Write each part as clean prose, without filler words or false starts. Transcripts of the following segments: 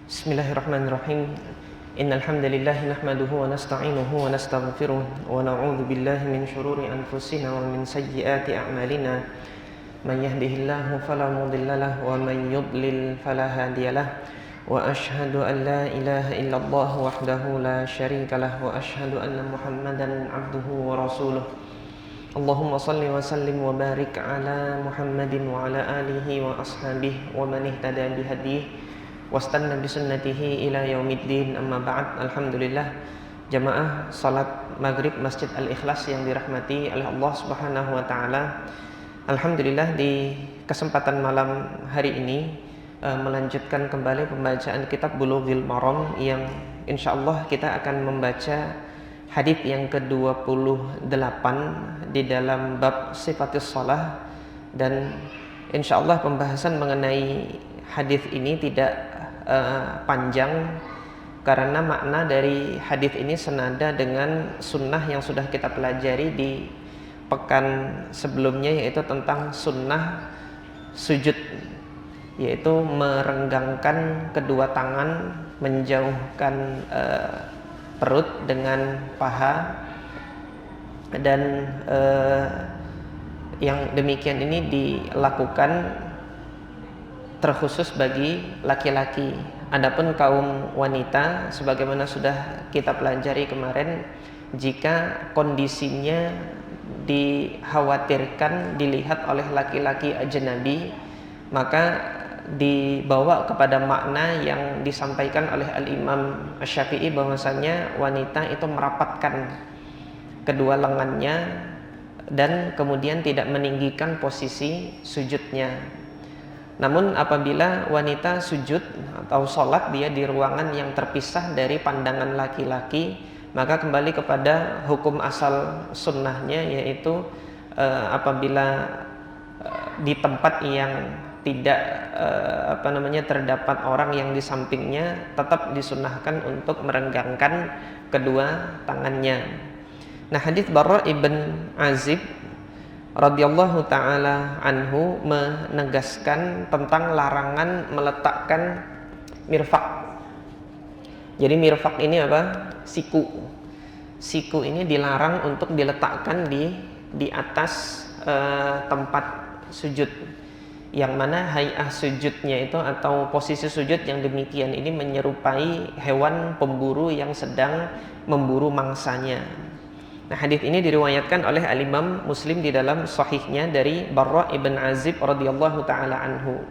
Bismillahirrahmanirrahim. Innal hamdalillah nahmaduhu wa nasta'inuhu wa nastaghfiruh wa na'udzu billahi min shururi anfusina wa min sayyiati a'malina. Man yahdihillahu fala mudilla lahu wa man yudlil fala hadiyalah. Wa asyhadu an la ilaha illallah wahdahu la syarika lah wa asyhadu anna Muhammadan 'abduhu wa rasuluh. Allahumma salli wa sallim wa barik ala Muhammadin wa ala alihi wa ashabihi wa man ihtada bihadihi wastanna bisunnatihi ila yaumiddin, amma ba'd. Alhamdulillah, jamaah salat maghrib Masjid Al-Ikhlas yang dirahmati oleh Allah Subhanahu wa taala. Alhamdulillah, di kesempatan malam hari ini melanjutkan kembali pembacaan kitab Bulughul Maram yang insyaallah kita akan membaca hadis yang ke-28 di dalam bab sifatus shalah, dan insyaallah pembahasan mengenai hadis ini tidak panjang karena makna dari hadis ini senada dengan sunnah yang sudah kita pelajari di pekan sebelumnya, yaitu tentang sunnah sujud, yaitu merenggangkan kedua tangan, menjauhkan perut dengan paha, dan yang demikian ini dilakukan terkhusus bagi laki-laki. Adapun kaum wanita, sebagaimana sudah kita pelajari kemarin, jika kondisinya dikhawatirkan dilihat oleh laki-laki ajnabi, maka dibawa kepada makna yang disampaikan oleh Al-Imam Asy-Syafi'i, bahwasanya wanita itu merapatkan kedua lengannya dan kemudian tidak meninggikan posisi sujudnya. Namun apabila wanita sujud atau sholat dia di ruangan yang terpisah dari pandangan laki-laki, maka kembali kepada hukum asal sunnahnya, yaitu apabila di tempat yang tidak terdapat orang yang di sampingnya, tetap disunnahkan untuk merenggangkan kedua tangannya. Nah, hadits Barra ibn Azib radhiyallahu ta'ala anhu menegaskan tentang larangan meletakkan mirfaq. Jadi mirfaq ini apa? Siku. Siku ini dilarang untuk diletakkan di atas tempat sujud, yang mana hay'ah sujudnya itu atau posisi sujud yang demikian ini menyerupai hewan pemburu yang sedang memburu mangsanya. Nah, hadis ini diriwayatkan oleh Al-Imam Muslim di dalam sahihnya dari Barra ibn Azib radhiyallahu taala anhu.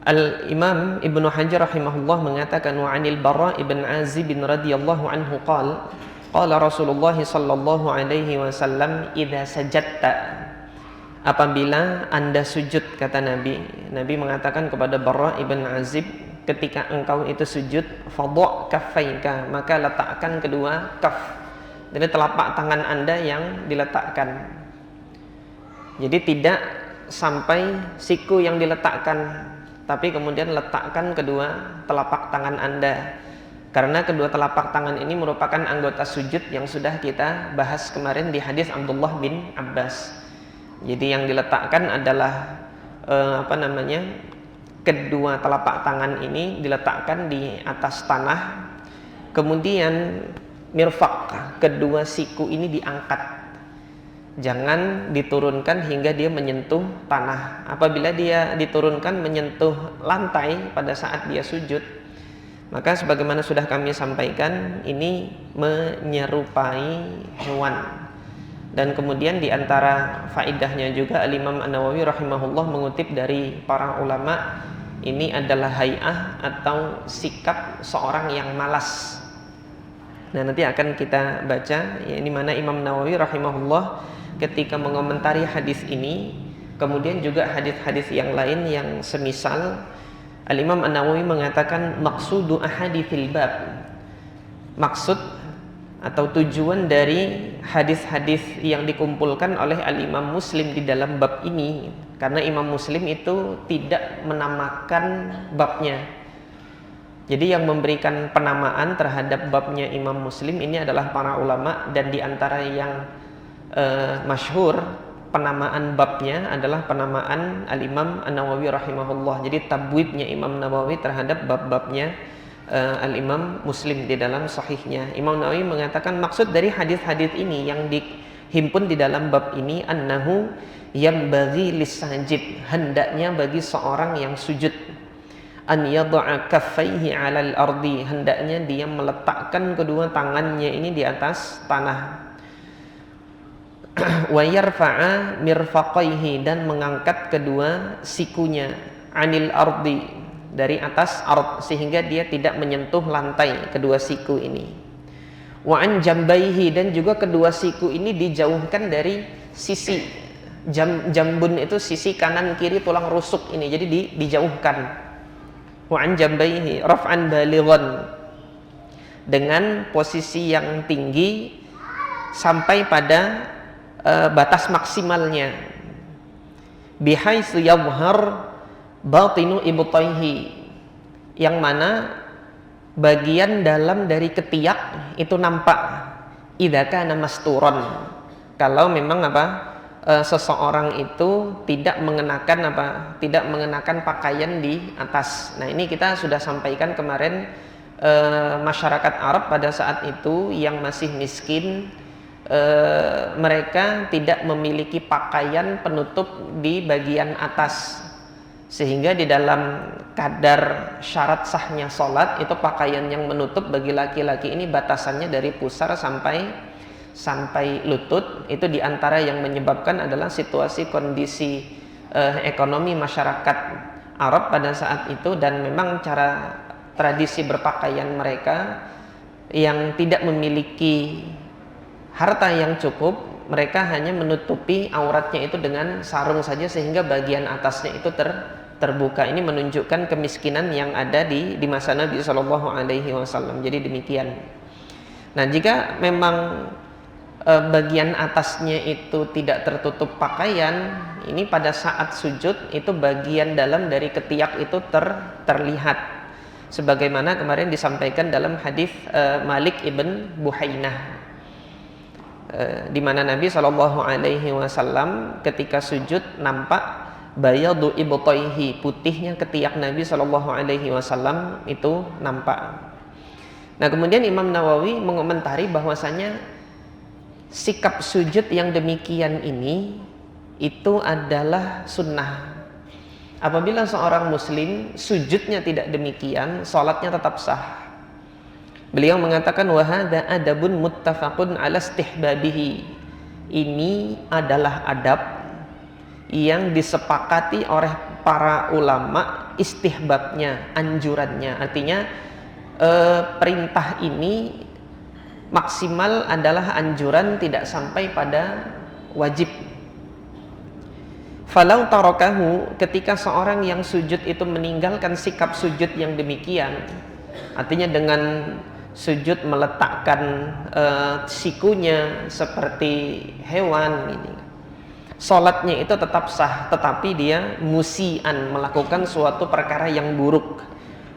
Al-Imam Ibnu Hajar rahimahullah mengatakan, wa 'anil Barra ibn Azib radhiyallahu anhu qala Rasulullah sallallahu alaihi wasallam, idza sajadta, apabila Anda sujud, kata Nabi mengatakan kepada Barra ibn Azib, ketika engkau itu sujud, fadha' kaffaika, maka letakkan kedua kaf, jadi telapak tangan Anda yang diletakkan. Jadi tidak sampai siku yang diletakkan, tapi kemudian letakkan kedua telapak tangan Anda, karena kedua telapak tangan ini merupakan anggota sujud yang sudah kita bahas kemarin di hadis Abdullah bin Abbas. Jadi yang diletakkan adalah kedua telapak tangan ini diletakkan di atas tanah, kemudian mirfaq, kedua siku ini diangkat, jangan diturunkan hingga dia menyentuh tanah. Apabila dia diturunkan menyentuh lantai pada saat dia sujud, maka sebagaimana sudah kami sampaikan, ini menyerupai hewan. Dan kemudian di antara faidahnya juga Al-Imam An-Nawawi rahimahullah mengutip dari para ulama, ini adalah hay'ah atau sikap seorang yang malas. Nah, nanti akan kita baca, ini mana Imam Nawawi rahimahullah ketika mengomentari hadis ini, kemudian juga hadis-hadis yang lain yang semisal, Al-Imam An-Nawawi mengatakan maqsudu ahaditsil bab, maksud atau tujuan dari hadis-hadis yang dikumpulkan oleh Al-Imam Muslim di dalam bab ini, karena Imam Muslim itu tidak menamakan babnya. Jadi yang memberikan penamaan terhadap babnya Imam Muslim ini adalah para ulama, dan di antara yang masyhur penamaan babnya adalah penamaan Al-Imam An-Nawawi rahimahullah. Jadi tabwibnya Imam Nawawi terhadap bab-babnya Al-Imam Muslim di dalam sahihnya. Imam Nawawi mengatakan maksud dari hadis-hadis ini yang dihimpun di dalam bab ini annahu yambaghi lis-sajid, hendaknya bagi seorang yang sujud, an yad'a kaffaihi 'alal ardi, hendaknya dia meletakkan kedua tangannya ini di atas tanah, wa yarfa'a mirfaqaihi, dan mengangkat kedua sikunya, 'anil ardi, dari atas ard, sehingga dia tidak menyentuh lantai kedua siku ini. Wa an jambaihi, dan juga kedua siku ini dijauhkan dari sisi jambun, itu sisi kanan kiri tulang rusuk ini, jadi dijauhkan. Wa an jambaihi raf'an balighan, dengan posisi yang tinggi sampai pada batas maksimalnya. Bihaitsu yadhhar batinu ibtaihi, yang mana bagian dalam dari ketiak itu nampak, idza kana masturan, kalau memang seseorang itu tidak mengenakan pakaian di atas. Nah, ini kita sudah sampaikan kemarin, masyarakat Arab pada saat itu yang masih miskin, mereka tidak memiliki pakaian penutup di bagian atas, sehingga di dalam kadar syarat sahnya sholat itu pakaian yang menutup bagi laki-laki ini batasannya dari pusar sampai lutut. Itu diantara yang menyebabkan adalah situasi kondisi ekonomi masyarakat Arab pada saat itu, dan memang cara tradisi berpakaian mereka yang tidak memiliki harta yang cukup, mereka hanya menutupi auratnya itu dengan sarung saja, sehingga bagian atasnya itu terbuka. Ini menunjukkan kemiskinan yang ada di masa Nabi Shallallahu Alaihi Wasallam. Jadi demikian. Nah, jika memang bagian atasnya itu tidak tertutup pakaian, ini pada saat sujud itu bagian dalam dari ketiak itu terlihat, sebagaimana kemarin disampaikan dalam hadis Malik ibn Buhainah, di mana Nabi Shallallahu Alaihi Wasallam ketika sujud nampak bayadu ibtaihi, putihnya ketiak Nabi Shallallahu Alaihi Wasallam itu nampak. Nah, kemudian Imam Nawawi mengomentari bahwasanya sikap sujud yang demikian ini itu adalah sunnah. Apabila seorang muslim sujudnya tidak demikian, sholatnya tetap sah. Beliau mengatakan wa hadza adabun muttafaqun ala istihbabihi, ini adalah adab yang disepakati oleh para ulama, istihbabnya, anjurannya. Artinya perintah ini maksimal adalah anjuran, tidak sampai pada wajib. Falau tarakahu, ketika seorang yang sujud itu meninggalkan sikap sujud yang demikian, artinya dengan sujud meletakkan sikunya seperti hewan ini, sholatnya itu tetap sah, tetapi dia musian, melakukan suatu perkara yang buruk,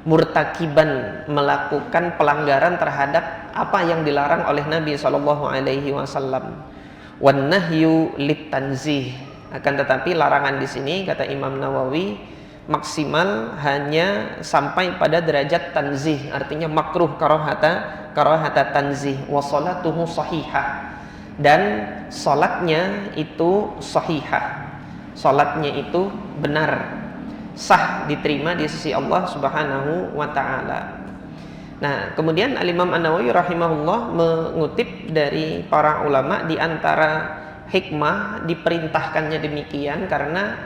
murtakiban, melakukan pelanggaran terhadap apa yang dilarang oleh Nabi Shallallahu Alaihi Wasallam. Wan nahyu litanzih, akan tetapi larangan di sini kata Imam Nawawi maksimal hanya sampai pada derajat tanzih, artinya makruh karahata tanzih. Wa sholatuhu sahihah, dan sholatnya itu sahihah, sholatnya itu benar, sah, diterima di sisi Allah Subhanahu wa ta'ala. Nah, kemudian Al-Imam An-Nawawi rahimahullah mengutip dari para ulama, di antara hikmah diperintahkannya demikian karena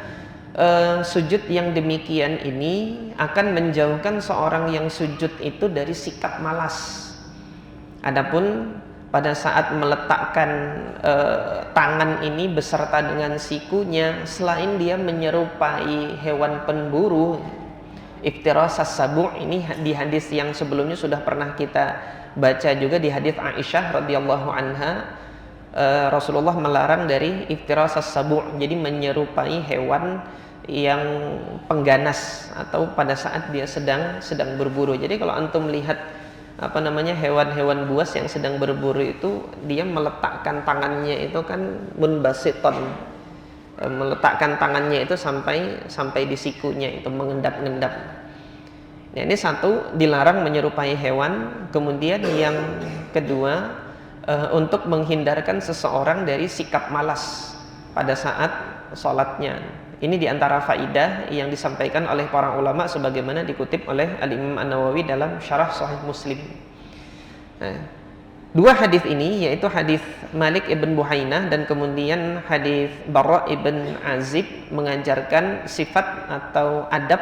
sujud yang demikian ini akan menjauhkan seorang yang sujud itu dari sikap malas. Adapun pada saat meletakkan tangan ini beserta dengan sikunya, selain dia menyerupai hewan pemburu, iftirasas sabu', ini di hadis yang sebelumnya sudah pernah kita baca juga, di hadis Aisyah radhiyallahu anha, Rasulullah melarang dari iftirasas sabu', jadi menyerupai hewan yang pengganas atau pada saat dia sedang berburu. Jadi kalau antum melihat hewan-hewan buas yang sedang berburu itu, dia meletakkan tangannya itu kan munbasiton, meletakkan tangannya itu sampai di sikunya, itu mengendap-endap. Nah, ini satu, dilarang menyerupai hewan. Kemudian yang kedua, untuk menghindarkan seseorang dari sikap malas pada saat sholatnya. Ini diantara faidah yang disampaikan oleh para ulama sebagaimana dikutip oleh Al-Imam An-Nawawi dalam Syarah Sahih Muslim. Nah, dua hadis ini, yaitu hadis Malik ibn Buhainah dan kemudian hadis Barra ibn Azib, mengajarkan sifat atau adab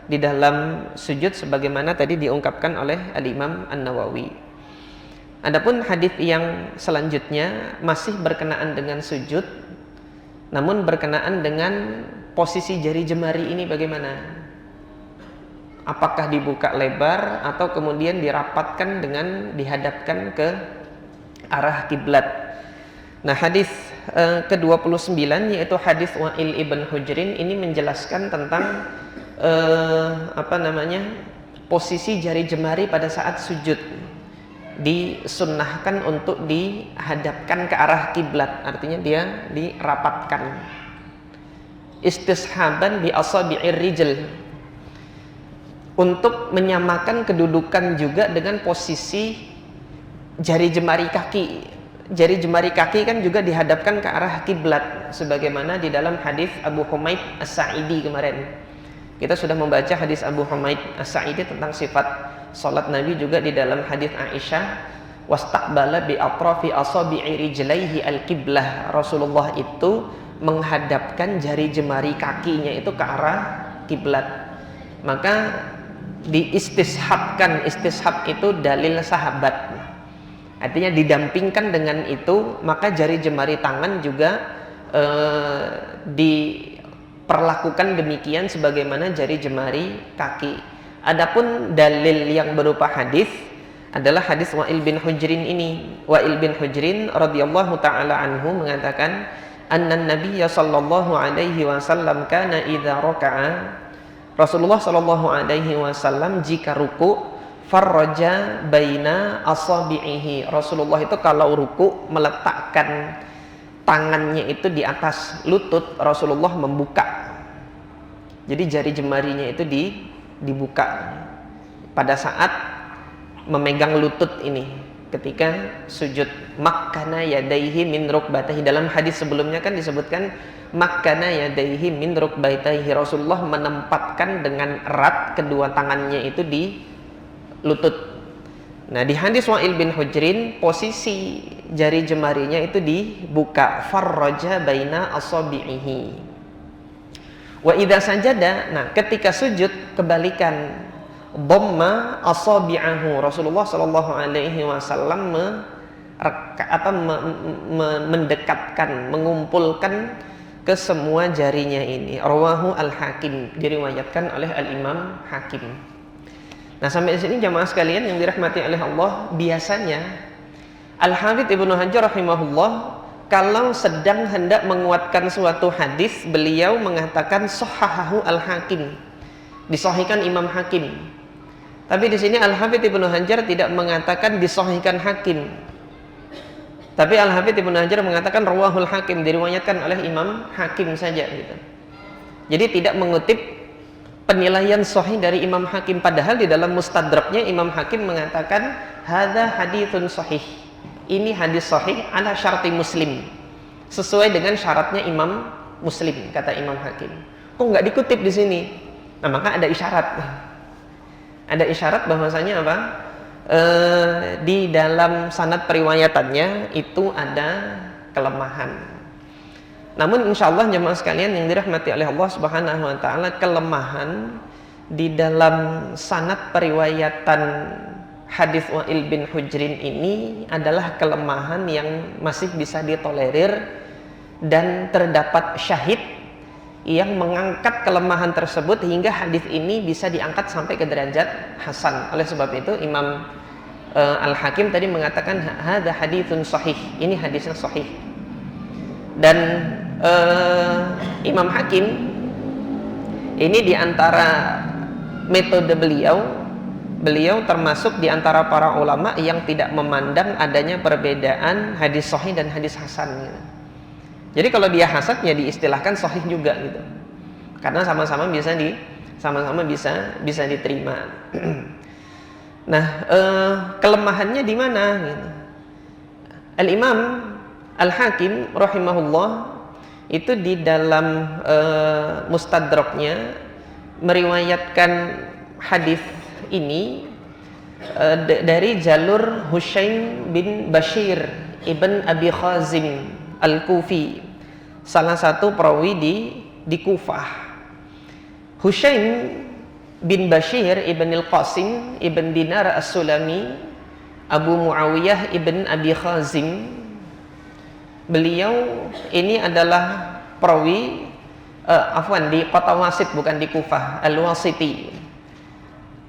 di dalam sujud sebagaimana tadi diungkapkan oleh Al-Imam An-Nawawi. Adapun hadis yang selanjutnya masih berkenaan dengan sujud, namun berkenaan dengan posisi jari jemari ini bagaimana? Apakah dibuka lebar atau kemudian dirapatkan dengan dihadapkan ke arah kiblat? Nah, hadis ke-29 yaitu hadis Wa'il ibn Hujrin ini menjelaskan tentang posisi jari jemari pada saat sujud. Disunnahkan untuk dihadapkan ke arah kiblat, artinya dia dirapatkan. Istishaban bi asabi'ir rijl, untuk menyamakan kedudukan juga dengan posisi jari jemari kaki. Jari jemari kaki kan juga dihadapkan ke arah kiblat sebagaimana di dalam hadis Abu Humaid As-Sa'idi kemarin. Kita sudah membaca hadis Abu Humaid As-Sa'idi tentang sifat salat Nabi, juga di dalam hadis Aisyah, wastaqbala bi atrafi asabi'i rijlaihi al-qiblah. Rasulullah itu menghadapkan jari jemari kakinya itu ke arah kiblat. Maka diistishabkan, istishab itu dalil sahabat, artinya didampingkan dengan itu, maka jari jemari tangan juga diperlakukan demikian sebagaimana jari jemari kaki. Adapun dalil yang berupa hadis adalah hadis Wa'il bin Hujrin ini. Wa'il bin Hujrin radhiyallahu taala anhu mengatakan, anna nabiyya sallallahu alaihi wasallam kana idza raka'a, Rasulullah sallallahu alaihi wasallam jika ruku, farraja baina asabi'ihi. Rasulullah itu kalau ruku meletakkan tangannya itu di atas lutut, Rasulullah membuka. Jadi jari jemarinya itu dibuka pada saat memegang lutut ini ketika sujud. Makkana yadaihi min rukbatayhi, dalam hadis sebelumnya kan disebutkan makkana yadaihi min rukbatayhi, Rasulullah menempatkan dengan erat kedua tangannya itu di lutut. Nah, di hadis Wa'il bin Hujrin posisi jari jemarinya itu dibuka, farraja baina asabi'ihi. Wa idza sajada, nah ketika sujud kebalikan, dhamma asabi'ahu, Rasulullah sallallahu alaihi wasallam mendekatkan, mengumpulkan ke semua jarinya ini. Rawahu Al-Hakim, diriwayatkan oleh Al-Imam Hakim. Nah, sampai di sini jamaah sekalian yang dirahmati oleh Allah, biasanya Al-Hafidz Ibnu Hajar rahimahullah kalau sedang hendak menguatkan suatu hadis, beliau mengatakan sahhahahu Al-Hakim, disahihkan Imam Hakim. Tapi di sini Al-Hafidz Ibnu Hajar tidak mengatakan disahihkan Hakim, tapi Al-Hafidz Ibnu Hajar mengatakan rawahul Hakim, diriwayatkan oleh Imam Hakim saja gitu. Jadi tidak mengutip penilaian sahih dari Imam Hakim, padahal di dalam Mustadraknya Imam Hakim mengatakan hadza haditsun sahih, ini hadis sahih ala syarti Muslim, sesuai dengan syaratnya Imam Muslim, kata Imam Hakim. Kok nggak dikutip di sini? Nah, maka ada isyarat. Ada isyarat bahwasanya apa? Di dalam sanad periwayatannya itu ada kelemahan. Namun insyaallah jemaah sekalian yang dirahmati oleh Allah Subhanahu wa taala, kelemahan di dalam sanad periwayatan hadis Wa'il bin Hujrin ini adalah kelemahan yang masih bisa ditolerir, dan terdapat syahid yang mengangkat kelemahan tersebut hingga hadis ini bisa diangkat sampai ke derajat hasan. Oleh sebab itu Imam Al-Hakim tadi mengatakan hadza haditsun sahih, ini hadisnya sahih. Dan Imam Hakim ini diantara metode beliau termasuk diantara para ulama yang tidak memandang adanya perbedaan hadis sahih dan hadis hasan. Jadi kalau dia hasan ya diistilahkan sahih juga gitu. Karena sama-sama bisa diterima. Nah, kelemahannya di mana gitu. Al-Imam Al-Hakim rahimahullah itu di dalam Mustadraknya meriwayatkan hadis ini dari jalur Hushaim bin Bashir ibn Abi Khazim Al-Kufi, salah satu perawi di Kufah. Hushaim bin Bashir ibn Al-Qasim ibn Dinar As-Sulami Abu Muawiyah ibn Abi Khazim, beliau ini adalah perawi di kota Wasit, bukan di Kufah, Al-Wasiti.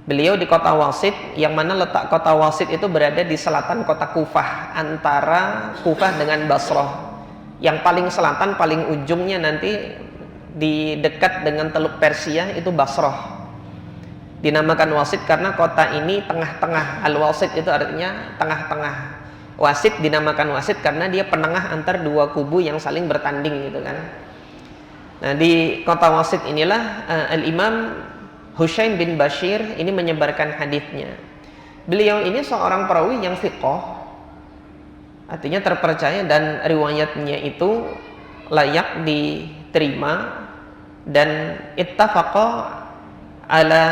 Beliau di kota Wasit, yang mana letak kota Wasit itu berada di selatan kota Kufah, antara Kufah dengan Basrah. Yang paling selatan, paling ujungnya nanti di dekat dengan Teluk Persia itu Basrah. Dinamakan Wasit karena kota ini tengah-tengah. Al-Wasit itu artinya tengah-tengah. Wasit dinamakan Wasit karena dia penengah antar dua kubu yang saling bertanding gitu kan. Nah, di kota Wasit inilah Al-Imam Hushaim bin Bashir ini menyebarkan hadisnya. Beliau ini seorang perawi yang thiqah, artinya terpercaya, dan riwayatnya itu layak diterima, dan ittafaqa ala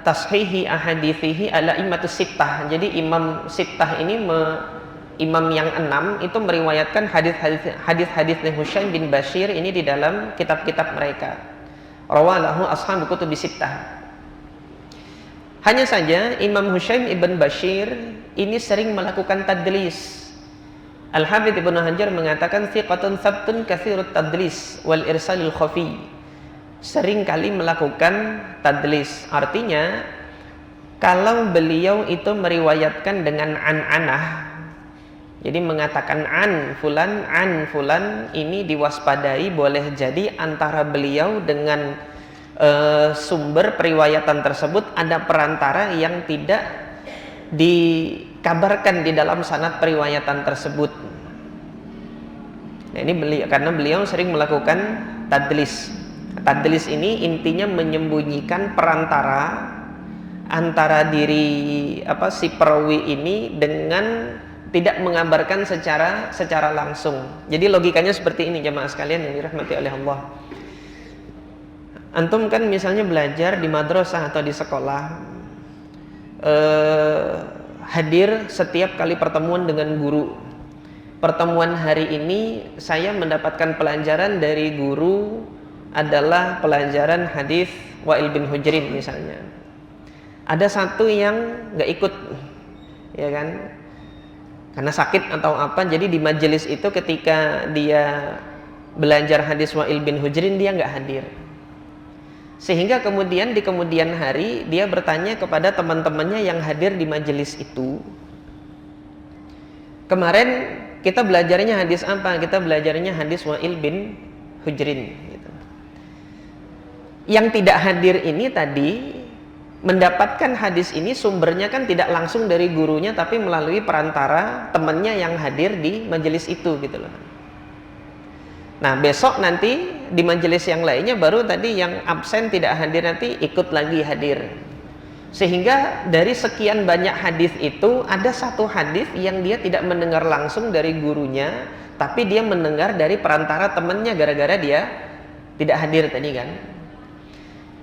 tashihi ahadithihi ala immatus sittah. Jadi imam sittah ini imam yang 6 itu meriwayatkan hadis-hadisnya Hushaim bin Bashir ini di dalam kitab-kitab mereka. Rawalahu ashabu kutubis sittah. Hanya saja Imam Hushaim ibn Bashir ini sering melakukan tadlis. Al-Hafidz Ibnu Hajar mengatakan thiqatun sabtun katsirut tadlis wal irsalil khafi. Sering kali melakukan tadlis. Artinya kalau beliau itu meriwayatkan dengan an-anah, jadi mengatakan an fulan ini diwaspadai, boleh jadi antara beliau dengan sumber periwayatan tersebut ada perantara yang tidak dikabarkan di dalam sanad periwayatan tersebut. Nah, ini karena beliau sering melakukan tadlis. Tadlis ini intinya menyembunyikan perantara antara diri si perawi ini dengan tidak mengabarkan secara langsung. Jadi logikanya seperti ini jemaah sekalian yang dirahmati oleh Allah. Antum kan misalnya belajar di madrasah atau di sekolah, hadir setiap kali pertemuan dengan guru. Pertemuan hari ini saya mendapatkan pelajaran dari guru adalah pelajaran hadis Wa'il bin Hujrin misalnya. Ada satu yang nggak ikut, ya kan? Karena sakit atau apa, jadi di majelis itu ketika dia belajar hadis Wa'il bin Hujrin dia nggak hadir. Sehingga kemudian di kemudian hari dia bertanya kepada teman-temannya yang hadir di majelis itu, kemarin kita belajarnya hadis apa? Kita belajarnya hadis Wa'il bin Hujrin gitu. Yang tidak hadir ini tadi mendapatkan hadis ini sumbernya kan tidak langsung dari gurunya, tapi melalui perantara temannya yang hadir di majelis itu gitu loh. Nah, besok nanti di majelis yang lainnya baru tadi yang absen tidak hadir nanti ikut lagi hadir. Sehingga dari sekian banyak hadis itu ada satu hadis yang dia tidak mendengar langsung dari gurunya, tapi dia mendengar dari perantara temannya gara-gara dia tidak hadir tadi kan.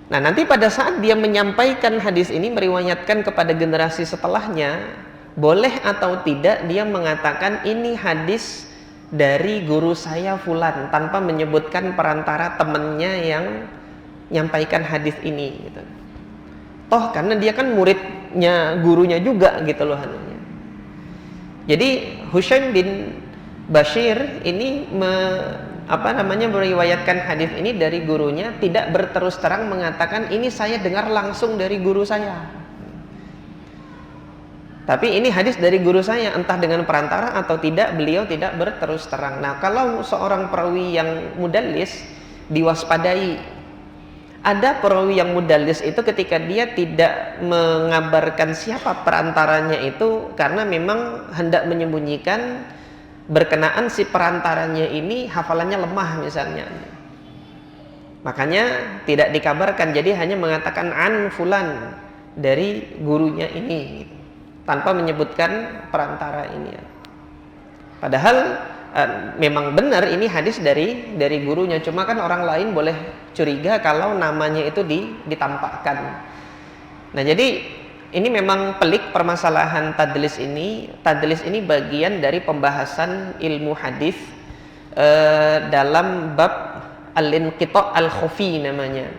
Nah, nanti pada saat dia menyampaikan hadis ini, meriwayatkan kepada generasi setelahnya, boleh atau tidak dia mengatakan ini hadis dari guru saya fulan tanpa menyebutkan perantara temannya yang menyampaikan hadis ini gitu. Toh karena dia kan muridnya gurunya juga gitu loh hanunya. Jadi Hushaim bin Bashir ini meriwayatkan hadis ini dari gurunya, tidak berterus terang mengatakan ini saya dengar langsung dari guru saya. Tapi ini hadis dari guru saya, entah dengan perantara atau tidak, beliau tidak berterus terang. Nah, kalau seorang perawi yang mudallis diwaspadai. Ada perawi yang mudallis itu ketika dia tidak mengabarkan siapa perantaranya itu karena memang hendak menyembunyikan berkenaan si perantaranya ini hafalannya lemah misalnya. Makanya tidak dikabarkan, jadi hanya mengatakan an fulan dari gurunya ini tanpa menyebutkan perantara ini. Padahal memang benar ini hadis dari gurunya, cuma kan orang lain boleh curiga kalau namanya itu ditampakkan. Nah, jadi ini memang pelik permasalahan tadlis ini. Tadlis ini bagian dari pembahasan ilmu hadis dalam bab al-inqita' al-khafi namanya.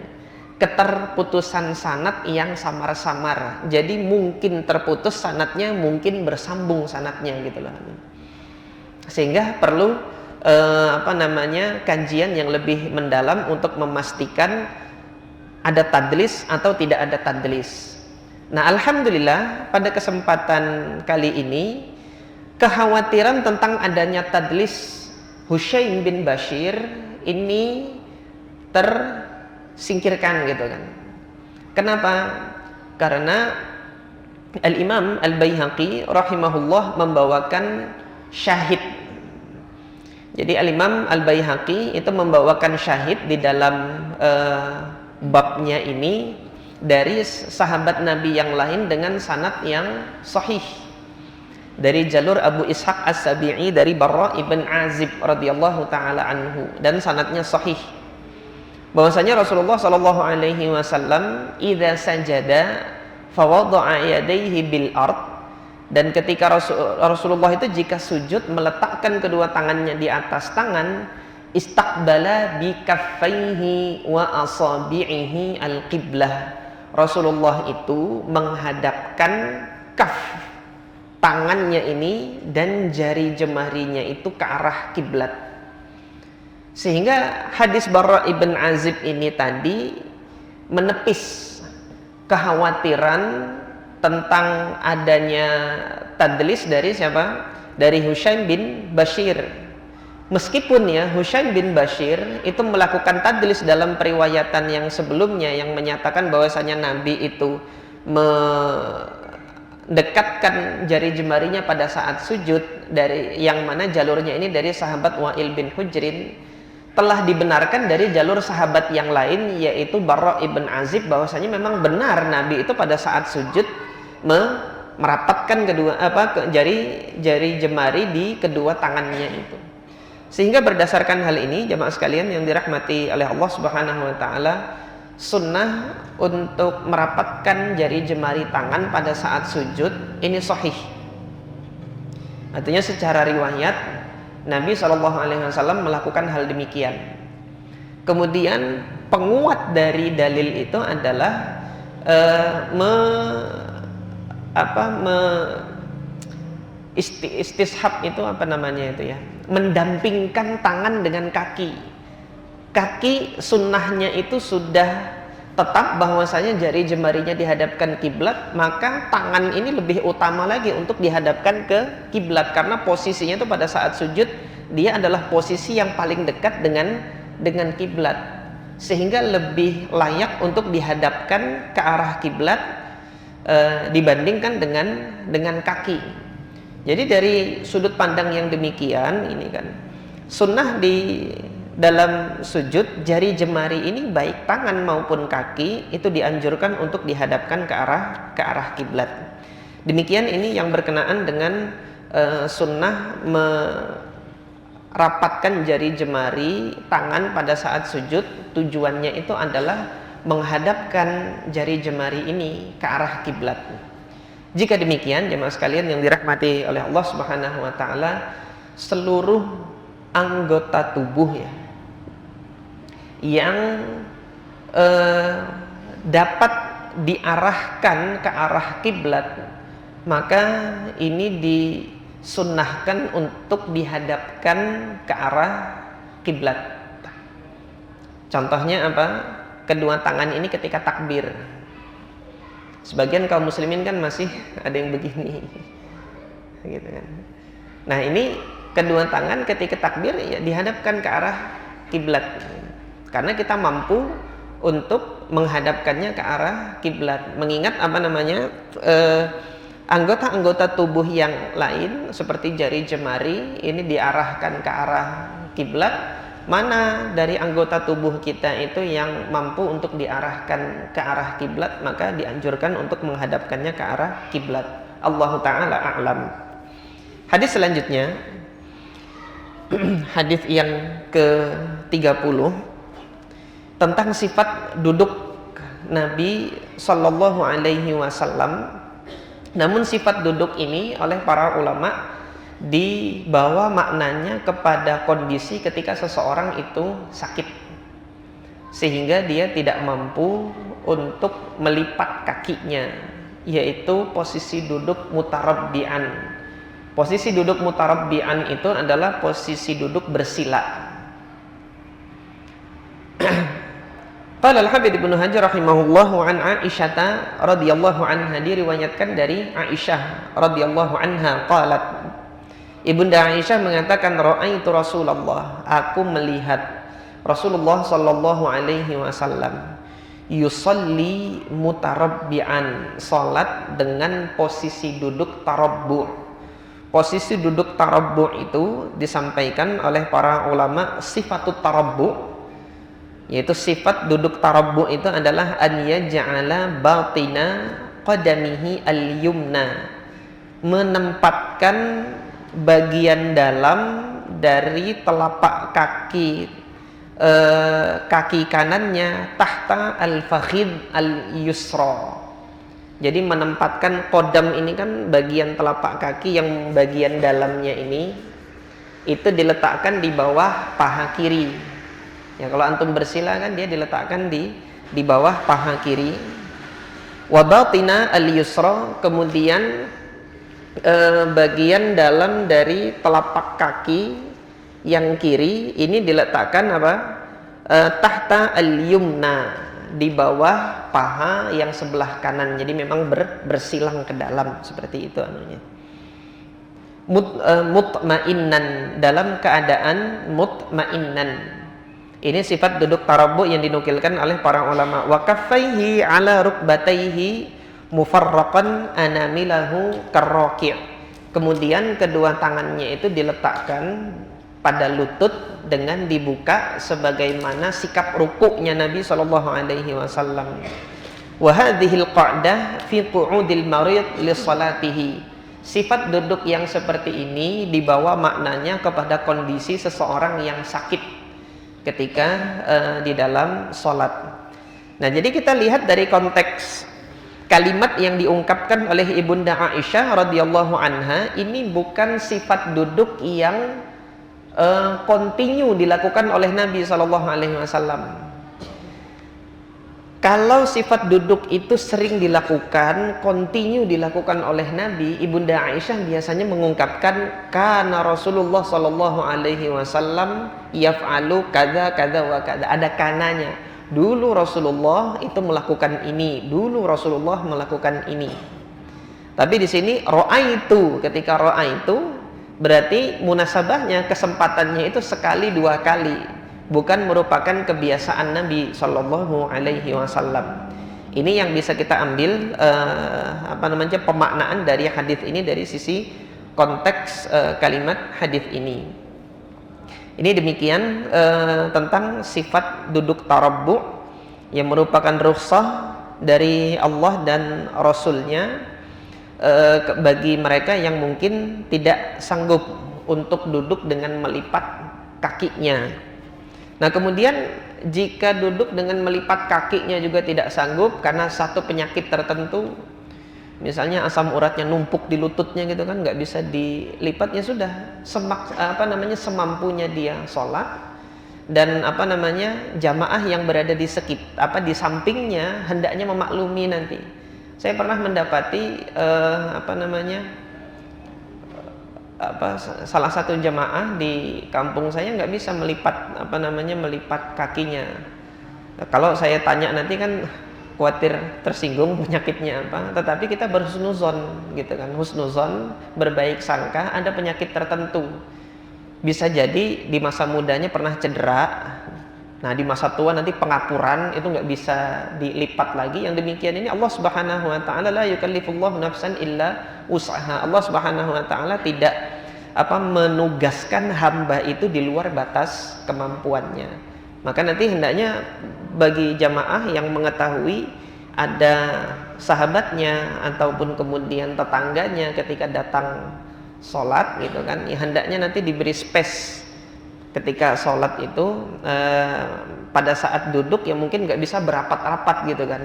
Keterputusan sanad yang samar-samar. Jadi mungkin terputus sanadnya, mungkin bersambung sanadnya gitu loh. Sehingga perlu kajian yang lebih mendalam untuk memastikan ada tadlis atau tidak ada tadlis. Nah, alhamdulillah pada kesempatan kali ini kekhawatiran tentang adanya tadlis Hushaim bin Bashir ini tersingkirkan gitu kan. Kenapa? Karena Al-Imam Al-Baihaqi rahimahullah membawakan syahid. Jadi Al-Imam Al-Baihaqi itu membawakan syahid di dalam babnya ini dari sahabat Nabi yang lain dengan sanad yang sahih dari jalur Abu Ishaq As-Sabi'i dari Barra ibn Azib radhiyallahu taala anhu, dan sanadnya sahih bahwasanya Rasulullah sallallahu alaihi wasallam idza sajada fawadha'a yadayhi bil ard, dan ketika Rasulullah itu jika sujud meletakkan kedua tangannya di atas tangan, istaqbala bi kaffaihi wa asabi'ihi al-qiblah. Rasulullah itu menghadapkan kaf tangannya ini dan jari jemarinya itu ke arah kiblat. Sehingga hadis Barra ibn Azib ini tadi menepis kekhawatiran tentang adanya tadlis dari siapa? Dari Hushaim bin Bashir. Meskipun ya Hushaim bin Bashir itu melakukan tadlis dalam periwayatan yang sebelumnya yang menyatakan bahwasanya Nabi itu mendekatkan jari jemarinya pada saat sujud, dari yang mana jalurnya ini dari sahabat Wa'il bin Hujrin, telah dibenarkan dari jalur sahabat yang lain yaitu Barra ibn Azib bahwasanya memang benar Nabi itu pada saat sujud merapatkan jari jemari di kedua tangannya itu. Sehingga berdasarkan hal ini jamaah sekalian yang dirahmati oleh Allah Subhanahu wa taala, sunnah untuk merapatkan jari jemari tangan pada saat sujud ini sahih. Artinya secara riwayat Nabi SAW melakukan hal demikian. Kemudian penguat dari dalil itu adalah istishab itu mendampingkan tangan dengan kaki. Kaki sunnahnya itu sudah tetap bahwasanya jari jemarinya dihadapkan kiblat, maka tangan ini lebih utama lagi untuk dihadapkan ke kiblat karena posisinya itu pada saat sujud dia adalah posisi yang paling dekat dengan kiblat, sehingga lebih layak untuk dihadapkan ke arah kiblat dibandingkan dengan kaki. Jadi dari sudut pandang yang demikian ini kan sunnah di dalam sujud jari jemari ini baik tangan maupun kaki itu dianjurkan untuk dihadapkan ke arah kiblat. Demikian ini yang berkenaan dengan sunnah merapatkan jari jemari tangan pada saat sujud. Tujuannya itu adalah menghadapkan jari jemari ini ke arah kiblat. Jika demikian jemaah sekalian yang dirahmati oleh Allah Subhanahu wa taala, seluruh anggota tubuh ya yang dapat diarahkan ke arah kiblat, maka ini disunnahkan untuk dihadapkan ke arah kiblat. Contohnya apa? Kedua tangan ini ketika takbir. Sebagian kaum muslimin kan masih ada yang begini, gitu kan. Nah ini kedua tangan ketika takbir ya dihadapkan ke arah kiblat, karena kita mampu untuk menghadapkannya ke arah kiblat. Mengingat anggota-anggota tubuh yang lain seperti jari jemari ini diarahkan ke arah kiblat. Mana dari anggota tubuh kita itu yang mampu untuk diarahkan ke arah kiblat, maka dianjurkan untuk menghadapkannya ke arah kiblat. Allahu ta'ala a'lam. Hadis selanjutnya, hadis yang ke-30 tentang sifat duduk Nabi Sallallahu Alaihi Wasallam. Namun sifat duduk ini oleh para ulama dibawa maknanya kepada kondisi ketika seseorang itu sakit, sehingga dia tidak mampu untuk melipat kakinya, yaitu posisi duduk mutarabbi'an. Posisi duduk mutarabbi'an itu adalah posisi duduk bersila. Qala al-Hafidz Ibnu Hajar rahimahullahu an Aisyah radhiyallahu anha, diriwayatkan dari Aisyah radhiyallahu anha qalat, Ibunda Aisyah mengatakan, ra'aitu Rasulullah, aku melihat Rasulullah sallallahu alaihi wasallam yusalli mutarabbi'an, salat dengan posisi duduk tarabbu'. Posisi duduk tarabbu' itu disampaikan oleh para ulama sifatut tarabbu', yaitu sifat duduk tarabbu' itu adalah an yaj'ala batina qadamihi al-yumna, menempatkan bagian dalam dari telapak kaki kaki kanannya tahta al-fakhidh al-yusra. Jadi menempatkan qadam ini kan bagian telapak kaki yang bagian dalamnya ini itu diletakkan di bawah paha kiri. Ya, kalau antum bersila kan dia diletakkan di bawah paha kiri. Wa batina al-yusra, kemudian bagian dalam dari telapak kaki yang kiri ini diletakkan apa? Tahta al-yumna, di bawah paha yang sebelah kanan. Jadi memang bersilang ke dalam seperti itu anunya. Mutmainnan, dalam keadaan mutmainnan. Ini sifat duduk tarabbu yang dinukilkan oleh para ulama. Wa kaffaihi ala rukbataihi mufarraqan anamilahu karraqi'. Kemudian kedua tangannya itu diletakkan pada lutut dengan dibuka sebagaimana sikap rukuknya Nabi sallallahu alaihi wasallam. Wa hadhil qa'dah fi qu'udil marid li salatihi. Sifat duduk yang seperti ini dibawa maknanya kepada kondisi seseorang yang sakit ketika di dalam salat. Nah, jadi kita lihat dari konteks kalimat yang diungkapkan oleh Ibunda Aisyah radhiyallahu anha, ini bukan sifat duduk yang continue dilakukan oleh Nabi sallallahu alaihi wasallam. Kalau sifat duduk itu sering dilakukan, continue dilakukan oleh Nabi, Ibunda Aisyah biasanya mengungkapkan kana Rasulullah sallallahu alaihi wasallam yaf'alu kadza kadza wa kadza. Ada kananya. Dulu Rasulullah itu melakukan ini, dulu Rasulullah melakukan ini. Tapi di sini ra'aitu, ketika ra'aitu berarti munasabahnya, kesempatannya itu sekali dua kali, bukan merupakan kebiasaan Nabi Shallallahu Alaihi Wasallam. Ini yang bisa kita ambil pemaknaan dari hadis ini dari sisi konteks kalimat hadis ini. Ini demikian tentang sifat duduk tarabbu yang merupakan rukhsah dari Allah dan Rasulnya bagi mereka yang mungkin tidak sanggup untuk duduk dengan melipat kakinya. Nah, kemudian jika duduk dengan melipat kakinya juga tidak sanggup karena satu penyakit tertentu, misalnya asam uratnya numpuk di lututnya gitu kan, nggak bisa dilipat, ya sudah semampunya dia sholat, dan jamaah yang berada di di sampingnya hendaknya memaklumi nanti. Saya pernah mendapati salah satu jamaah di kampung saya nggak bisa melipat kakinya. Nah, kalau saya tanya nanti kan khawatir tersinggung penyakitnya apa, tetapi kita berhusnuzon gitu kan, husnuzon, berbaik sangka, ada penyakit tertentu bisa jadi di masa mudanya pernah cedera Nah, di masa tua nanti pengapuran itu nggak bisa dilipat lagi. Yang demikian ini Allah Subhanahu wa taala la yukallifullahu nafsan illa wus'aha. Allah Subhanahu wa taala tidak menugaskan hamba itu di luar batas kemampuannya. Maka nanti hendaknya bagi jamaah yang mengetahui ada sahabatnya ataupun kemudian tetangganya ketika datang sholat gitu kan, ya hendaknya nanti diberi space ketika sholat itu, pada saat duduk ya mungkin nggak bisa berapat-rapat gitu kan.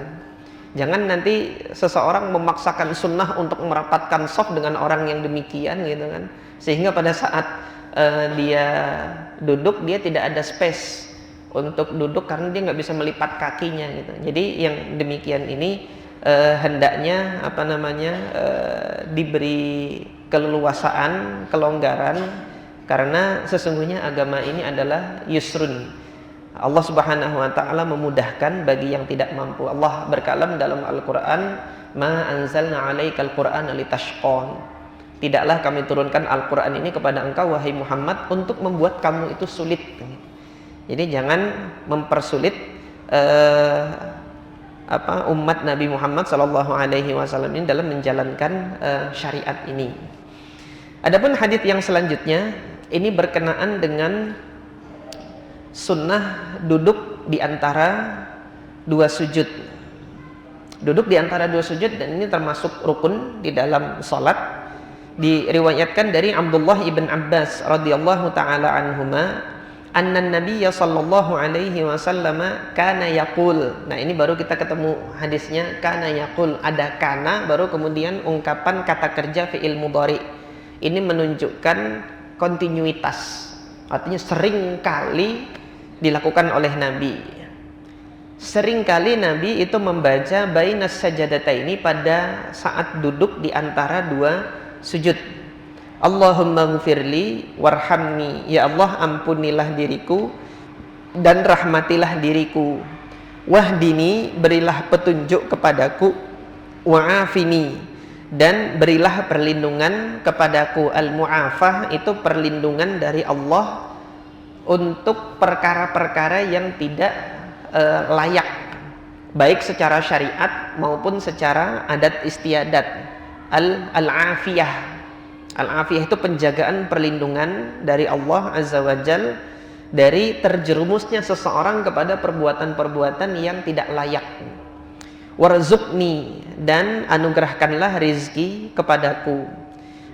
Jangan nanti seseorang memaksakan sunnah untuk merapatkan shaf dengan orang yang demikian gitu kan, sehingga pada saat dia duduk dia tidak ada space untuk duduk karena dia nggak bisa melipat kakinya gitu. Jadi yang demikian ini hendaknya diberi keleluasaan, kelonggaran, karena sesungguhnya agama ini adalah yusrun. Allah Subhanahu wa taala memudahkan bagi yang tidak mampu. Allah berkalam dalam Al-Qur'an, "Ma anzalna 'alaikal Qur'ana litashqa." Tidaklah kami turunkan Al-Qur'an ini kepada engkau wahai Muhammad untuk membuat kamu itu sulit. Jadi jangan mempersulit umat Nabi Muhammad sallallahu alaihi wasallam ini dalam menjalankan syariat ini. Adapun hadis yang selanjutnya ini berkenaan dengan sunnah duduk di antara dua sujud. Duduk di antara dua sujud, dan ini termasuk rukun di dalam salat. Diriwayatkan dari Abdullah ibn Abbas radhiyallahu taala anhuma, anna Nabiyya sallallahu alaihi wasallam kana yaqul. Nah, ini baru kita ketemu hadisnya kana yaqul, ada kana baru kemudian ungkapan kata kerja fi'il mudhari. Ini menunjukkan kontinuitas, artinya sering kali dilakukan oleh Nabi. Sering kali Nabi itu membaca bainas sajadataini pada saat duduk di antara dua sujud. Allahumma ghfirli warhamni, ya Allah ampunilah diriku dan rahmatilah diriku. Wahdini, berilah petunjuk kepadaku. Wa'afini, dan berilah perlindungan kepadaku. Al-mu'afah itu perlindungan dari Allah untuk perkara-perkara yang tidak layak, baik secara syariat maupun secara adat istiadat. Al-afiyah, al-afiyah itu penjagaan perlindungan dari Allah Azza wa Jal dari terjerumusnya seseorang kepada perbuatan-perbuatan yang tidak layak. Warzuqni, dan anugerahkanlah rizki kepadaku.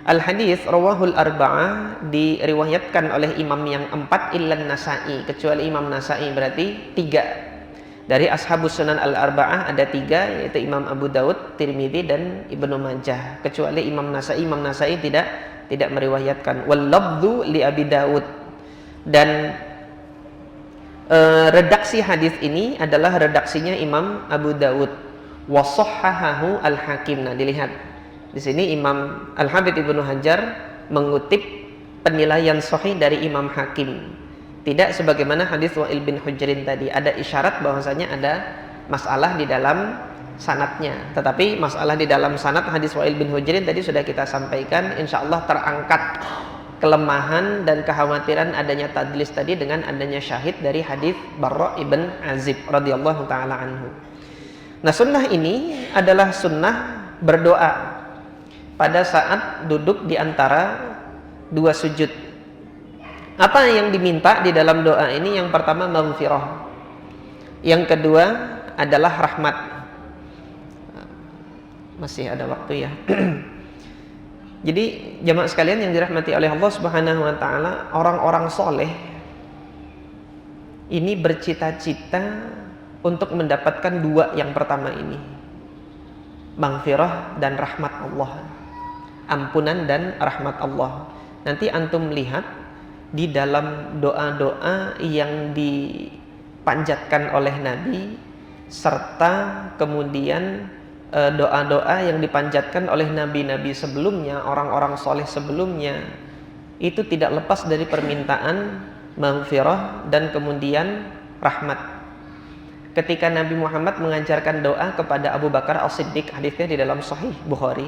Al-hadis rawahul arba'ah, diriwayatkan oleh imam yang empat illan Nasa'i, kecuali Imam Nasa'i, berarti tiga. Dari ashabus sunan al-arba'ah ada tiga, yaitu Imam Abu Daud, Tirmidzi, dan Ibnu Majah. Kecuali Imam Nasa'i tidak meriwayatkan. Wal labdhu li Abi Daud, dan redaksi hadis ini adalah redaksinya Imam Abu Daud. Wa shahhahahu al-Hakim. Nah, dilihat di sini Imam Al-Hafidz Ibnu Hajar mengutip penilaian sahih dari Imam Hakim. Tidak sebagaimana hadis Wa'il bin Hujrin tadi, ada isyarat bahwasanya ada masalah di dalam sanadnya. Tetapi masalah di dalam sanad hadis Wa'il bin Hujrin tadi sudah kita sampaikan, insyaallah terangkat kelemahan dan kekhawatiran adanya tadlis tadi dengan adanya syahid dari hadis Barra ibn Azib radhiyallahu taala anhu. Nah, sunnah ini adalah sunnah berdoa pada saat duduk di antara dua sujud. Apa yang diminta di dalam doa ini? Yang pertama maghfirah, yang kedua adalah rahmat. Masih ada waktu ya. Jadi jamaah sekalian yang dirahmati oleh Allah Subhanahu wa taala, orang-orang soleh ini bercita-cita untuk mendapatkan dua yang pertama ini, maghfirah dan rahmat Allah, ampunan dan rahmat Allah. Nanti antum lihat di dalam doa-doa yang dipanjatkan oleh Nabi, serta kemudian doa-doa yang dipanjatkan oleh nabi-nabi sebelumnya, orang-orang soleh sebelumnya, itu tidak lepas dari permintaan maghfirah dan kemudian rahmat. Ketika Nabi Muhammad mengajarkan doa kepada Abu Bakar As-Siddiq, hadisnya di dalam Sahih Bukhari,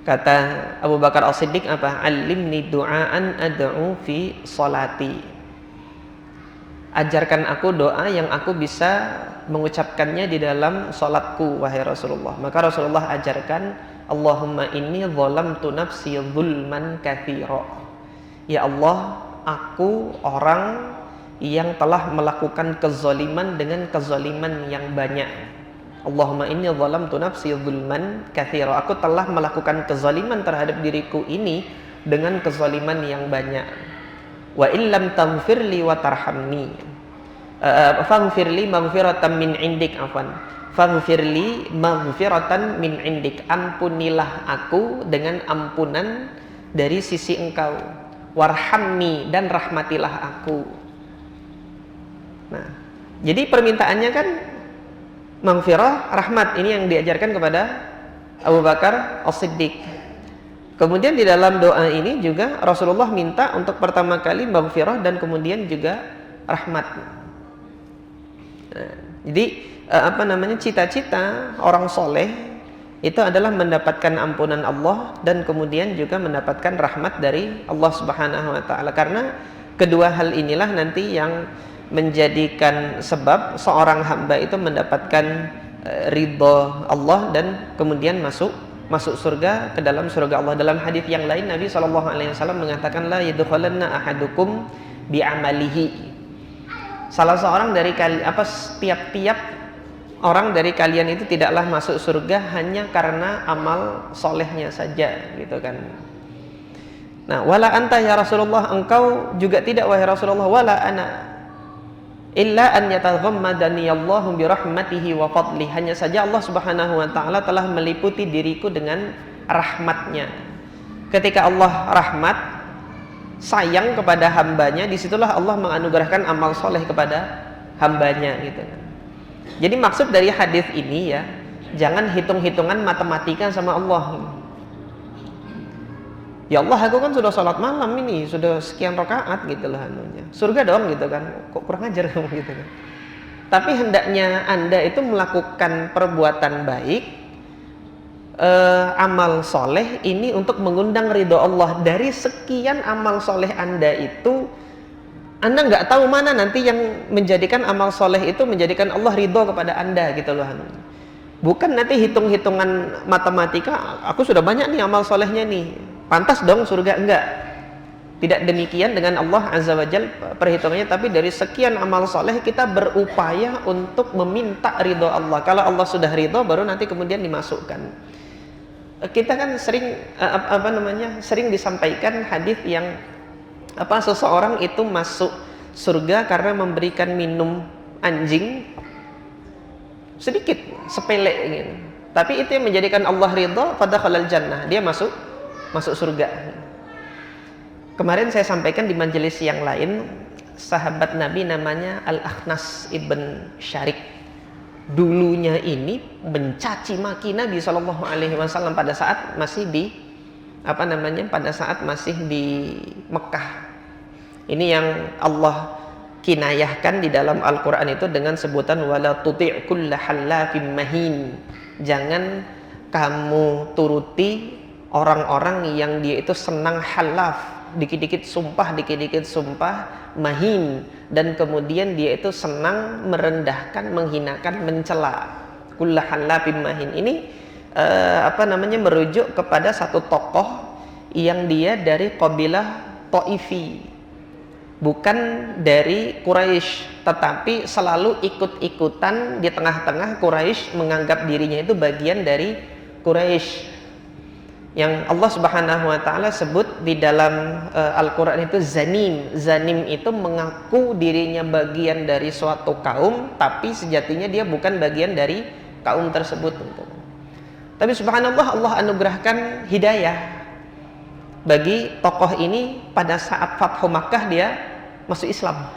kata Abu Bakar As-Siddiq apa? Alimni du'aan ad'u fi salati. ajarkan aku doa yang aku bisa mengucapkannya di dalam sholatku wahai Rasulullah. Maka Rasulullah ajarkan, Allahumma inni zalamtu nafsi zulman katsira. Ya Allah, aku orang yang telah melakukan kezaliman dengan kezaliman yang banyak. Allahumma inni zalamtu nafsi zulman katsira. Aku telah melakukan kezaliman terhadap diriku ini dengan kezaliman yang banyak. Wa illam taghfirli wa tarhamni faghfirli maghfiratan min indik faghfirli maghfiratan min indik. Ampunilah aku dengan ampunan dari sisi Engkau. Warhamni, dan rahmatilah aku. Nah, jadi permintaannya kan maghfirah, rahmat. Ini yang diajarkan kepada Abu Bakar As-Siddiq. Kemudian di dalam doa ini juga Rasulullah minta untuk pertama kali maghfirah dan kemudian juga rahmat. Nah, jadi cita-cita orang soleh itu adalah mendapatkan ampunan Allah dan kemudian juga mendapatkan rahmat dari Allah Subhanahu wa taala. Karena kedua hal inilah nanti yang menjadikan sebab seorang hamba itu mendapatkan ridha Allah dan kemudian masuk surga, ke dalam surga Allah. Dalam hadis yang lain Nabi SAW mengatakan, la yadkhulanna ahadukum bi'amalihi. Salah seorang dari tiap orang dari kalian itu tidaklah masuk surga hanya karena amal solehnya saja, gitu kan. Nah, wala anta ya Rasulullah, engkau juga tidak wahai Rasulullah, wala ana illa an yataghammadani Allahu bi rahmatihi wa fadli. Hanya saja Allah Subhanahu wa taala telah meliputi diriku dengan rahmatnya. Ketika Allah rahmat, sayang kepada hambanya, disitulah Allah menganugerahkan amal soleh kepada hambanya, gitu kan. Jadi maksud dari hadis ini ya, jangan hitung-hitungan matematika sama Allah. Ya Allah, aku kan sudah sholat malam ini, sudah sekian rakaat gitu lah anunya. Surga dong gitu kan. Kok kurang ajar kamu gitu kan. Tapi hendaknya Anda itu melakukan perbuatan baik, amal soleh ini untuk mengundang ridho Allah. Dari sekian amal soleh Anda itu, Anda nggak tahu mana nanti yang menjadikan amal soleh itu menjadikan Allah ridho kepada Anda gitu loh. Bukan nanti hitung-hitungan matematika, aku sudah banyak nih amal solehnya nih, pantas dong surga. Enggak, tidak demikian dengan Allah Azza wa Jal perhitungannya. Tapi dari sekian amal soleh kita berupaya untuk meminta ridho Allah. Kalau Allah sudah ridho, baru nanti kemudian dimasukkan. Kita kan sering disampaikan hadis yang seseorang itu masuk surga karena memberikan minum anjing sedikit, sepele gitu. Tapi itu yang menjadikan Allah ridho, fadakhalal jannah, dia masuk surga. Kemarin saya sampaikan di majelis yang lain, sahabat Nabi namanya Al-Akhnas ibn Syarik. Dulunya ini mencaci maki Nabi SAW pada saat masih di Mekah. Ini yang Allah kinayahkan di dalam Al-Quran itu dengan sebutan wala tuti' kulla hallafim mahin. Jangan kamu turuti orang-orang yang dia itu senang halaf, dikit-dikit sumpah, mahin, dan kemudian dia itu senang merendahkan, menghinakan, mencela. Kulla hallafim mahin ini merujuk kepada satu tokoh yang dia dari kabilah Thaifi, bukan dari Quraisy, tetapi selalu ikut-ikutan di tengah-tengah Quraisy, menganggap dirinya itu bagian dari Quraisy. Yang Allah Subhanahu wa taala sebut di dalam Al-Qur'an itu zanim. Zanim itu mengaku dirinya bagian dari suatu kaum, tapi sejatinya dia bukan bagian dari kaum tersebut. Tapi subhanallah, Allah anugerahkan hidayah bagi tokoh ini. Pada saat Fathu Makkah dia masuk Islam.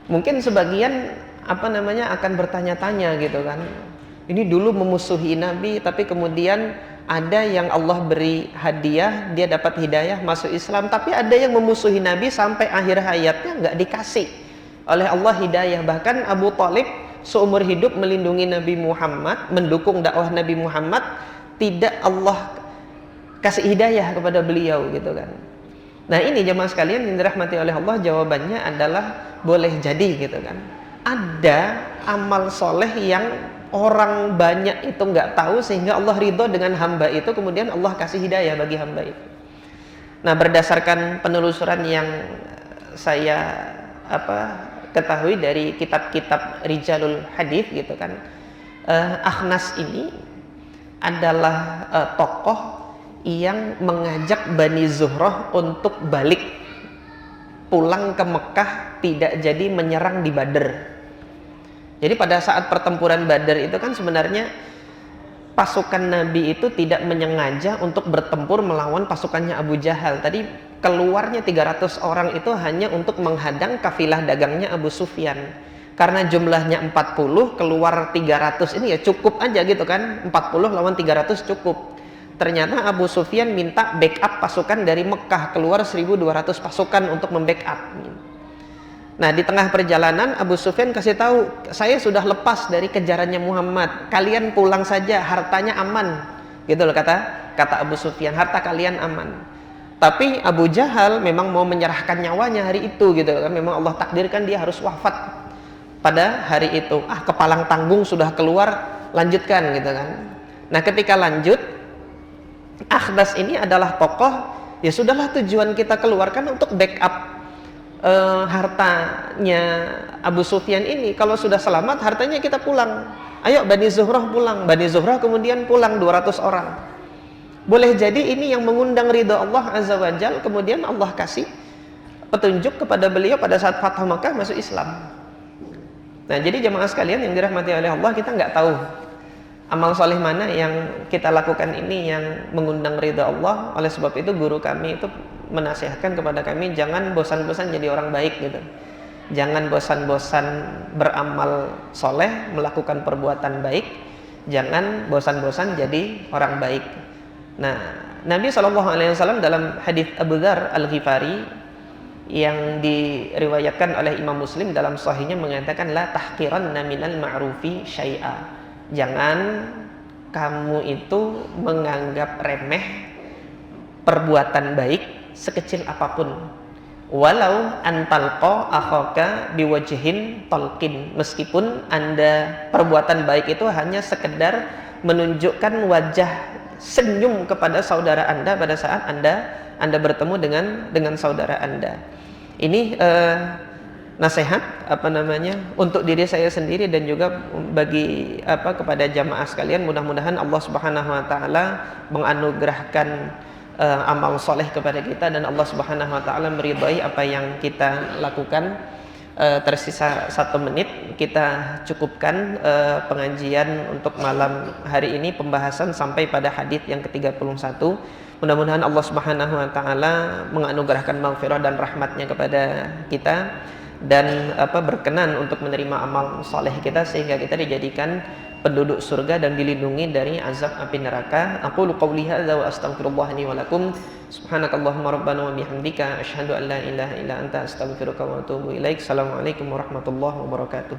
Mungkin sebagian akan bertanya-tanya gitu kan, ini dulu memusuhi Nabi, tapi kemudian ada yang Allah beri hadiah, dia dapat hidayah masuk Islam. Tapi ada yang memusuhi Nabi sampai akhir hayatnya nggak dikasih oleh Allah hidayah. Bahkan Abu Thalib seumur hidup melindungi Nabi Muhammad, mendukung dakwah Nabi Muhammad, tidak Allah kasih hidayah kepada beliau gitu kan. Nah ini jemaah sekalian yang dirahmati oleh Allah, jawabannya adalah boleh jadi gitu kan. Ada amal soleh yang orang banyak itu nggak tahu sehingga Allah ridho dengan hamba itu, kemudian Allah kasih hidayah bagi hamba itu. Nah berdasarkan penelusuran yang saya ketahui dari kitab-kitab Rijalul Hadith gitu kan, Akhnas ini adalah tokoh yang mengajak Bani Zuhrah untuk balik pulang ke Mekah, tidak jadi menyerang di Badr. Jadi pada saat pertempuran Badr itu kan sebenarnya pasukan Nabi itu tidak menyengaja untuk bertempur melawan pasukannya Abu Jahal. Tadi keluarnya 300 orang itu hanya untuk menghadang kafilah dagangnya Abu Sufyan. Karena jumlahnya 40, keluar 300 ini ya cukup aja gitu kan. 40 lawan 300 cukup. Ternyata Abu Sufyan minta backup pasukan dari Mekah, keluar 1.200 pasukan untuk membackup. Nah di tengah perjalanan Abu Sufyan kasih tahu, saya sudah lepas dari kejarannya Muhammad, kalian pulang saja, hartanya aman, gitu loh kata Abu Sufyan, harta kalian aman. Tapi Abu Jahal memang mau menyerahkan nyawanya hari itu gitu kan, memang Allah takdirkan dia harus wafat pada hari itu. Kepalang tanggung sudah keluar, lanjutkan gitu kan. Nah ketika lanjut, Akhdas ini adalah tokoh, ya sudahlah tujuan kita keluarkan untuk backup hartanya Abu Sufyan ini. Kalau sudah selamat, hartanya kita pulang. Ayo Bani Zuhrah pulang. Bani Zuhrah kemudian pulang 200 orang. Boleh jadi ini yang mengundang ridha Allah Azza wa Jal, kemudian Allah kasih petunjuk kepada beliau pada saat Fathu Makkah masuk Islam. Nah jadi jemaah sekalian yang dirahmati oleh Allah, kita nggak tahu amal soleh mana yang kita lakukan ini yang mengundang ridha Allah. Oleh sebab itu guru kami itu menasihatkan kepada kami, jangan bosan-bosan jadi orang baik gitu. Jangan bosan-bosan beramal soleh, melakukan perbuatan baik. Jangan bosan-bosan jadi orang baik. Nah, Nabi SAW dalam hadits Abu Dzar Al-Ghifari yang diriwayatkan oleh Imam Muslim dalam sahihnya mengatakan, la tahqiranna minal ma'rufi syai'a. Jangan kamu itu menganggap remeh perbuatan baik sekecil apapun. Walau antalqa akhaka biwajhin talqin. Meskipun Anda perbuatan baik itu hanya sekedar menunjukkan wajah senyum kepada saudara Anda pada saat Anda bertemu dengan saudara Anda. Ini nasihat untuk diri saya sendiri dan juga bagi kepada jamaah sekalian. Mudah-mudahan Allah Subhanahu wa taala menganugerahkan amal soleh kepada kita dan Allah Subhanahu wa taala meridhai apa yang kita lakukan. Tersisa 1 menit, kita cukupkan pengajian untuk malam hari ini, pembahasan sampai pada hadits yang ke-31. Mudah-mudahan Allah Subhanahu wa taala menganugerahkan maghfirah dan rahmatnya kepada kita dan berkenan untuk menerima amal soleh kita sehingga kita dijadikan penduduk surga dan dilindungi dari azab api neraka. Aqulu qouli hadza wa astaghfirullah li wa lakum. Subhanakallahumma rabbana wa bihamdika asyhadu an la ilaha illa anta astaghfiruka wa atubu ilaik. Assalamualaikum warahmatullahi wabarakatuh.